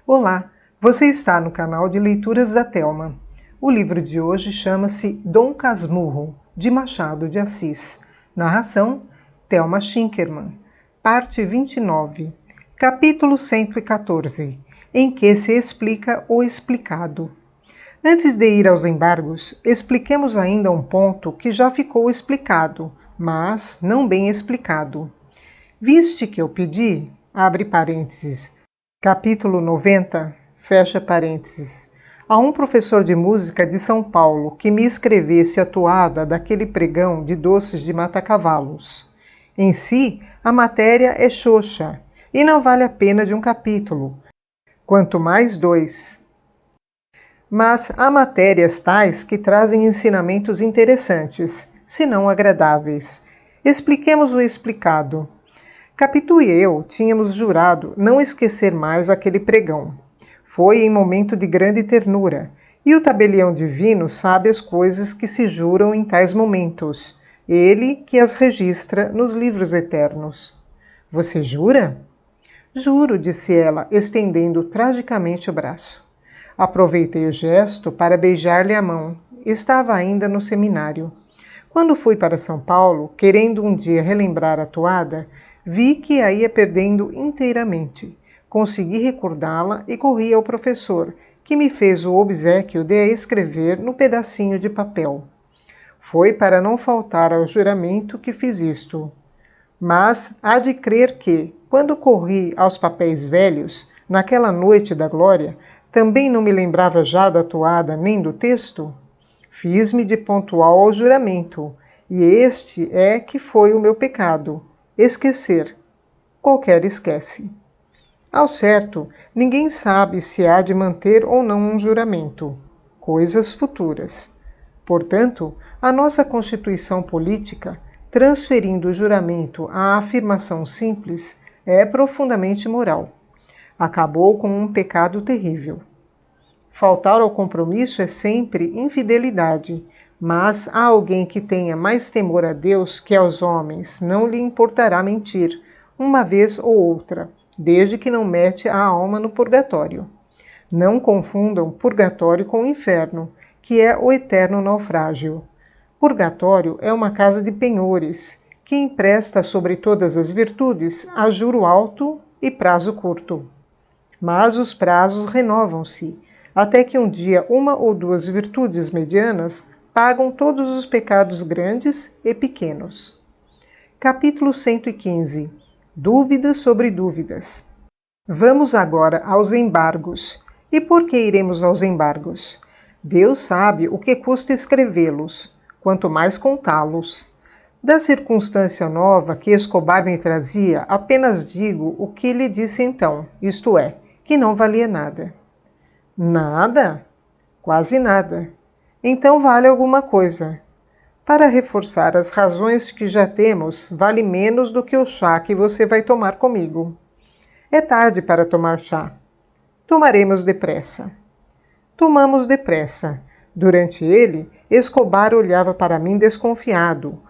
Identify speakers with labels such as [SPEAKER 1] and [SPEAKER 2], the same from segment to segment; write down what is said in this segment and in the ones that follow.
[SPEAKER 1] Olá, você está no canal de Leituras da Thelma. O livro de hoje chama-se Dom Casmurro, de Machado de Assis. Narração, Thelma Schinkerman. Parte 29, capítulo 114, em que se explica o explicado. Antes de ir aos embargos, expliquemos ainda um ponto que já ficou explicado, mas não bem explicado. Viste que eu pedi, abre parênteses, capítulo 90, fecha parênteses, a um professor de música de São Paulo que me escrevesse a toada daquele pregão de Doces de Mata-Cavalos. Em si, a matéria é xoxa e não vale a pena de um capítulo, quanto mais 2. Mas há matérias tais que trazem ensinamentos interessantes, se não agradáveis. Expliquemos o explicado. Capitu e eu tínhamos jurado não esquecer mais aquele pregão. Foi em momento de grande ternura, e o tabelião divino sabe as coisas que se juram em tais momentos, ele que as registra nos livros eternos. Você jura? Juro, disse ela, estendendo tragicamente o braço. Aproveitei o gesto para beijar-lhe a mão. Estava ainda no seminário. Quando fui para São Paulo, querendo um dia relembrar a toada, vi que a ia perdendo inteiramente. Consegui recordá-la e corri ao professor, que me fez o obséquio de a escrever no pedacinho de papel. Foi para não faltar ao juramento que fiz isto. Mas há de crer que, quando corri aos papéis velhos, naquela noite da glória, também não me lembrava já da toada nem do texto? Fiz-me de pontual ao juramento, e este é que foi o meu pecado. Esquecer. Qualquer esquece. Ao certo, ninguém sabe se há de manter ou não um juramento. Coisas futuras. Portanto, a nossa Constituição Política, transferindo o juramento à afirmação simples, é profundamente moral. Acabou com um pecado terrível. Faltar ao compromisso é sempre infidelidade, mas há alguém que tenha mais temor a Deus que aos homens, não lhe importará mentir, uma vez ou outra, desde que não mete a alma no purgatório. Não confundam purgatório com inferno, que é o eterno naufrágio. Purgatório é uma casa de penhores, que empresta sobre todas as virtudes a juro alto e prazo curto. Mas os prazos renovam-se, até que um dia uma ou duas virtudes medianas pagam todos os pecados grandes e pequenos. Capítulo 115. Dúvidas sobre dúvidas. Vamos agora aos embargos. E por que iremos aos embargos? Deus sabe o que custa escrevê-los, quanto mais contá-los. Da circunstância nova que Escobar me trazia, apenas digo o que lhe disse então, isto é, que não valia nada. Nada? Quase nada. Então vale alguma coisa. Para reforçar as razões que já temos, vale menos do que o chá que você vai tomar comigo. É tarde para tomar chá. Tomaremos depressa. Tomamos depressa. Durante ele, Escobar olhava para mim desconfiado,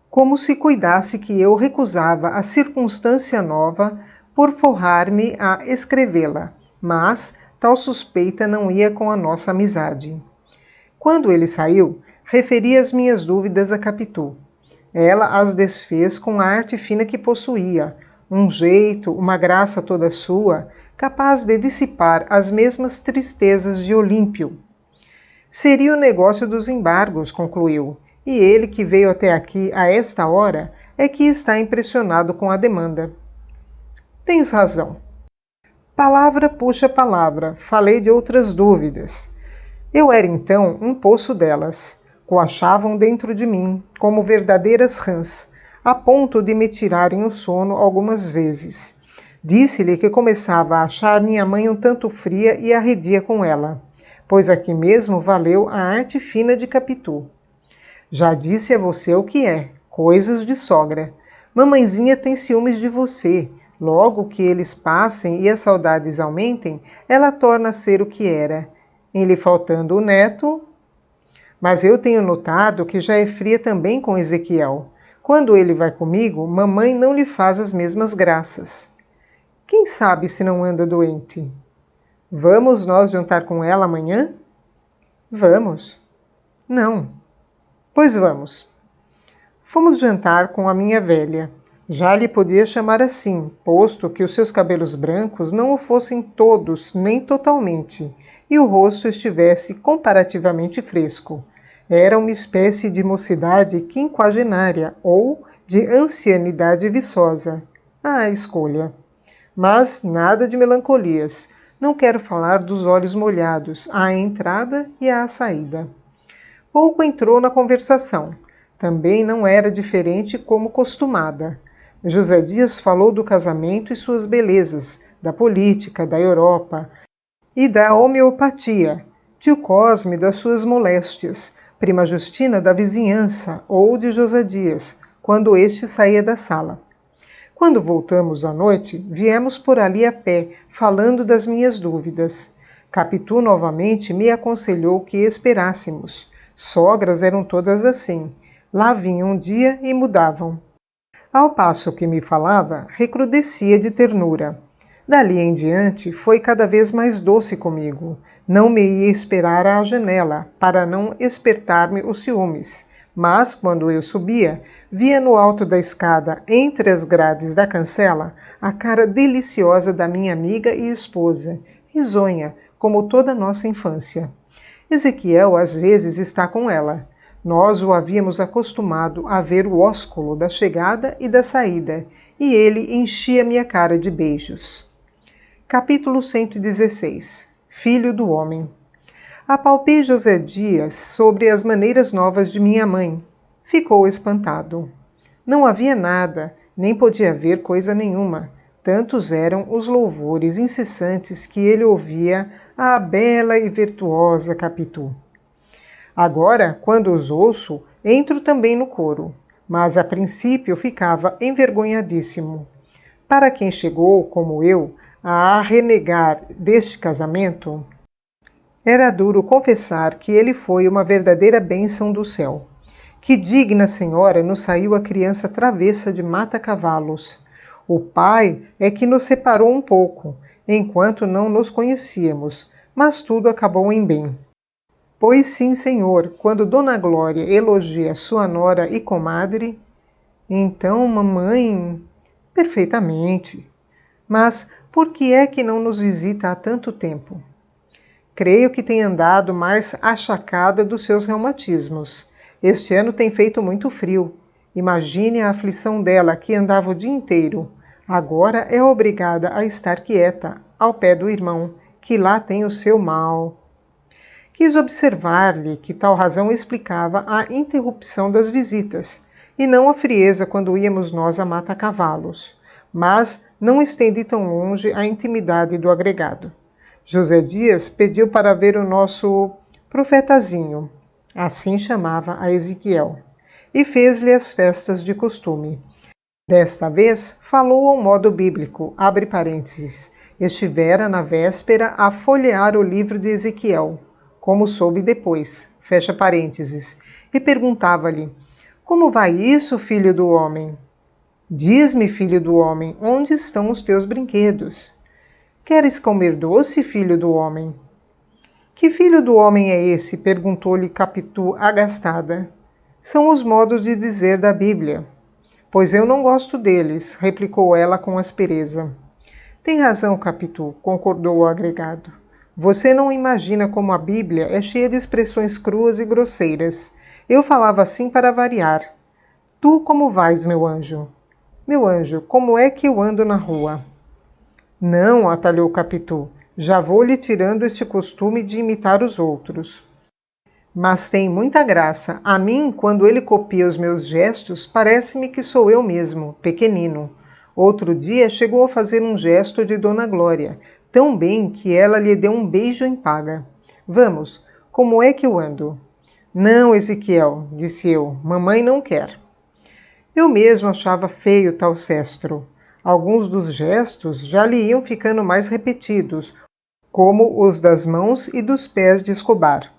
[SPEAKER 1] como se cuidasse que eu recusava a circunstância nova por forrar-me a escrevê-la, mas tal suspeita não ia com a nossa amizade. Quando ele saiu, referi as minhas dúvidas a Capitu. Ela as desfez com a arte fina que possuía, um jeito, uma graça toda sua, capaz de dissipar as mesmas tristezas de Olímpio. Seria o negócio dos embargos, concluiu, e ele que veio até aqui a esta hora é que está impressionado com a demanda. Tens razão. Palavra puxa palavra, falei de outras dúvidas. Eu era então um poço delas. Coachavam dentro de mim, como verdadeiras rãs, a ponto de me tirarem o sono algumas vezes. Disse-lhe que começava a achar minha mãe um tanto fria e arredia com ela, pois aqui mesmo valeu a arte fina de Capitu. Já disse a você o que é, coisas de sogra. Mamãezinha tem ciúmes de você. Logo que eles passem e as saudades aumentem, ela torna a ser o que era. Em lhe faltando o neto... Mas eu tenho notado que já é fria também com Ezequiel. Quando ele vai comigo, mamãe não lhe faz as mesmas graças. Quem sabe se não anda doente? Vamos nós jantar com ela amanhã? Vamos. Não. Pois vamos. Fomos jantar com a minha velha. Já lhe podia chamar assim, posto que os seus cabelos brancos não o fossem todos, nem totalmente, e o rosto estivesse comparativamente fresco. Era uma espécie de mocidade quinquagenária ou de ancianidade viçosa. A escolha. Mas nada de melancolias. Não quero falar dos olhos molhados, à entrada e à saída. Pouco entrou na conversação. Também não era diferente como costumada. José Dias falou do casamento e suas belezas, da política, da Europa e da homeopatia, tio Cosme das suas moléstias, prima Justina da vizinhança ou de José Dias, quando este saía da sala. Quando voltamos à noite, viemos por ali a pé, falando das minhas dúvidas. Capitu novamente me aconselhou que esperássemos. Sogras eram todas assim. Lá vinham um dia e mudavam. Ao passo que me falava, recrudescia de ternura. Dali em diante, foi cada vez mais doce comigo. Não me ia esperar à janela, para não espertar-me os ciúmes. Mas, quando eu subia, via no alto da escada, entre as grades da cancela, a cara deliciosa da minha amiga e esposa, risonha, como toda nossa infância. Ezequiel, às vezes, está com ela. Nós o havíamos acostumado a ver o ósculo da chegada e da saída, e ele enchia minha cara de beijos. Capítulo 116. Filho do Homem. Apalpei José Dias sobre as maneiras novas de minha mãe. Ficou espantado. Não havia nada, nem podia haver coisa nenhuma. Tantos eram os louvores incessantes que ele ouvia à bela e virtuosa Capitu. Agora, quando os ouço, entro também no coro, mas a princípio ficava envergonhadíssimo. Para quem chegou, como eu, a renegar deste casamento, era duro confessar que ele foi uma verdadeira bênção do céu. Que digna senhora nos saiu a criança travessa de mata-cavalos. O pai é que nos separou um pouco, enquanto não nos conhecíamos, mas tudo acabou em bem. Pois sim, senhor, quando Dona Glória elogia sua nora e comadre, então, mamãe, perfeitamente. Mas por que é que não nos visita há tanto tempo? Creio que tem andado mais achacada dos seus reumatismos. Este ano tem feito muito frio. Imagine a aflição dela, que andava o dia inteiro. Agora é obrigada a estar quieta, ao pé do irmão, que lá tem o seu mal. Quis observar-lhe que tal razão explicava a interrupção das visitas, e não a frieza quando íamos nós a mata-cavalos. Mas não estendi tão longe a intimidade do agregado. José Dias pediu para ver o nosso profetazinho, assim chamava a Ezequiel, e fez-lhe as festas de costume. Desta vez falou ao modo bíblico, abre parênteses, estivera na véspera a folhear o livro de Ezequiel, como soube depois, fecha parênteses, e perguntava-lhe, como vai isso, filho do homem? Diz-me, filho do homem, onde estão os teus brinquedos? Queres comer doce, filho do homem? Que filho do homem é esse? Perguntou-lhe Capitu agastada. São os modos de dizer da Bíblia. Pois eu não gosto deles, replicou ela com aspereza. Tem razão, Capitu, concordou o agregado. Você não imagina como a Bíblia é cheia de expressões cruas e grosseiras. Eu falava assim para variar. Tu como vais, meu anjo? Meu anjo, como é que eu ando na rua? Não, atalhou Capitu, já vou lhe tirando este costume de imitar os outros. Mas tem muita graça. A mim, quando ele copia os meus gestos, parece-me que sou eu mesmo, pequenino. Outro dia chegou a fazer um gesto de Dona Glória, tão bem que ela lhe deu um beijo em paga. Vamos, como é que eu ando? Não, Ezequiel, disse eu, mamãe não quer. Eu mesmo achava feio tal cestro. Alguns dos gestos já lhe iam ficando mais repetidos, como os das mãos e dos pés de Escobar.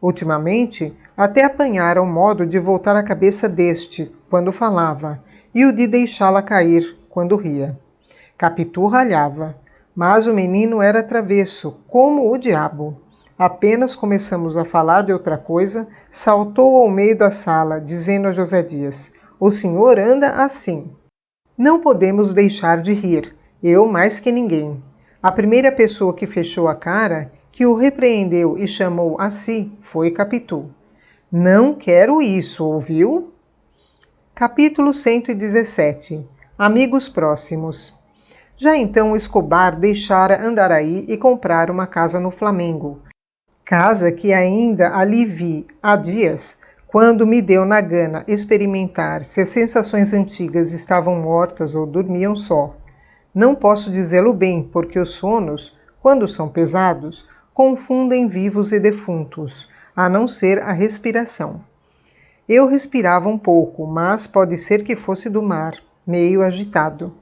[SPEAKER 1] Ultimamente, até apanhara o modo de voltar a cabeça deste, quando falava, e o de deixá-la cair, quando ria. Capitu ralhava. Mas o menino era travesso, como o diabo. Apenas começamos a falar de outra coisa, saltou ao meio da sala, dizendo a José Dias: "O senhor anda assim." Não podemos deixar de rir, eu mais que ninguém. A primeira pessoa que fechou a cara, que o repreendeu e chamou a si, foi Capitu. "Não quero isso, ouviu?" Capítulo 117. Amigos próximos. Já então Escobar deixara Andaraí e comprara uma casa no Flamengo. Casa que ainda ali vi há dias, quando me deu na gana experimentar se as sensações antigas estavam mortas ou dormiam só. Não posso dizê-lo bem, porque os sonos, quando são pesados, confundem vivos e defuntos, a não ser a respiração. Eu respirava um pouco, mas pode ser que fosse do mar, meio agitado.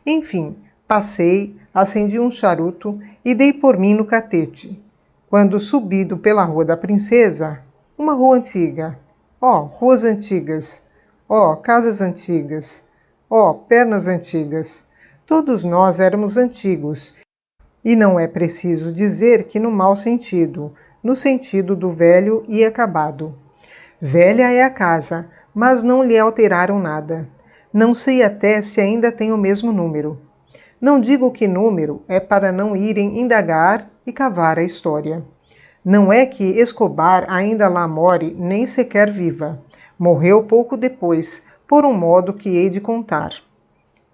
[SPEAKER 1] Enfim, passei, acendi um charuto e dei por mim no catete. Quando subido pela Rua da Princesa, uma rua antiga, ruas antigas, casas antigas, pernas antigas, todos nós éramos antigos, e não é preciso dizer que no mau sentido, no sentido do velho e acabado. Velha é a casa, mas não lhe alteraram nada. Não sei até se ainda tem o mesmo número. Não digo que número é para não irem indagar e cavar a história. Não é que Escobar ainda lá more, nem sequer viva. Morreu pouco depois, por um modo que hei de contar.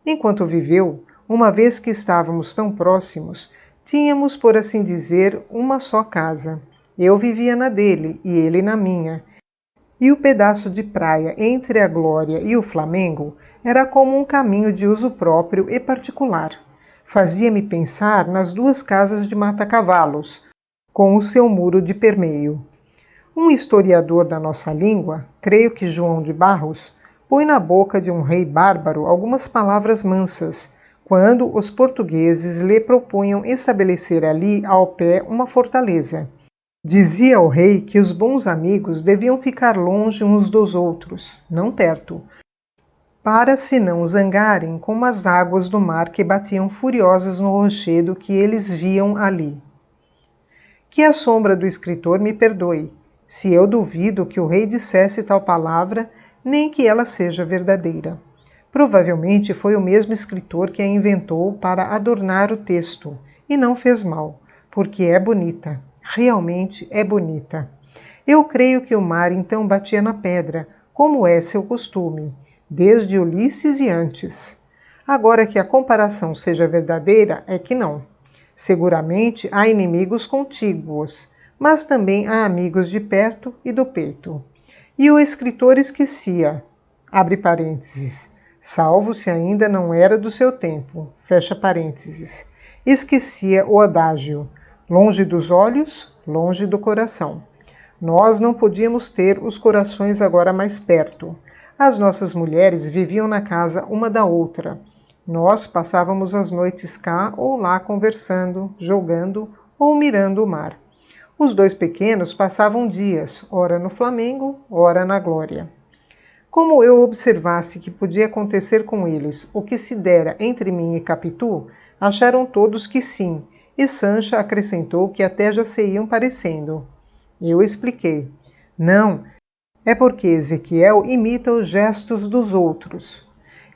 [SPEAKER 1] Enquanto viveu, uma vez que estávamos tão próximos, tínhamos, por assim dizer, uma só casa. Eu vivia na dele e ele na minha. E o pedaço de praia entre a Glória e o Flamengo era como um caminho de uso próprio e particular. Fazia-me pensar nas duas casas de mata-cavalos, com o seu muro de permeio. Um historiador da nossa língua, creio que João de Barros, põe na boca de um rei bárbaro algumas palavras mansas, quando os portugueses lhe propunham estabelecer ali ao pé uma fortaleza. Dizia o rei que os bons amigos deviam ficar longe uns dos outros, não perto, para se não zangarem como as águas do mar que batiam furiosas no rochedo que eles viam ali. Que a sombra do escritor me perdoe, se eu duvido que o rei dissesse tal palavra, nem que ela seja verdadeira. Provavelmente foi o mesmo escritor que a inventou para adornar o texto, e não fez mal, porque é bonita. Realmente é bonita. Eu creio que o mar então batia na pedra, como é seu costume, desde Ulisses e antes. Agora que a comparação seja verdadeira, é que não. Seguramente há inimigos contíguos, mas também há amigos de perto e do peito. E o escritor esquecia, abre parênteses, salvo se ainda não era do seu tempo, fecha parênteses, esquecia o adágio, longe dos olhos, longe do coração. Nós não podíamos ter os corações agora mais perto. As nossas mulheres viviam na casa uma da outra. Nós passávamos as noites cá ou lá conversando, jogando ou mirando o mar. Os dois pequenos passavam dias, ora no Flamengo, ora na Glória. Como eu observasse que podia acontecer com eles o que se dera entre mim e Capitu, acharam todos que sim, e Sancha acrescentou que até já se iam parecendo. Eu expliquei. Não, é porque Ezequiel imita os gestos dos outros.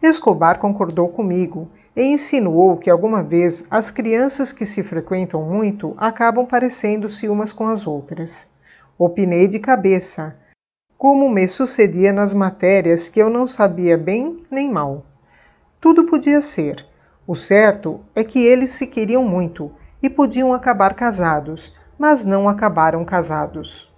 [SPEAKER 1] Escobar concordou comigo e insinuou que alguma vez as crianças que se frequentam muito acabam parecendo-se umas com as outras. Opinei de cabeça, como me sucedia nas matérias que eu não sabia bem nem mal. Tudo podia ser. O certo é que eles se queriam muito e podiam acabar casados, mas não acabaram casados.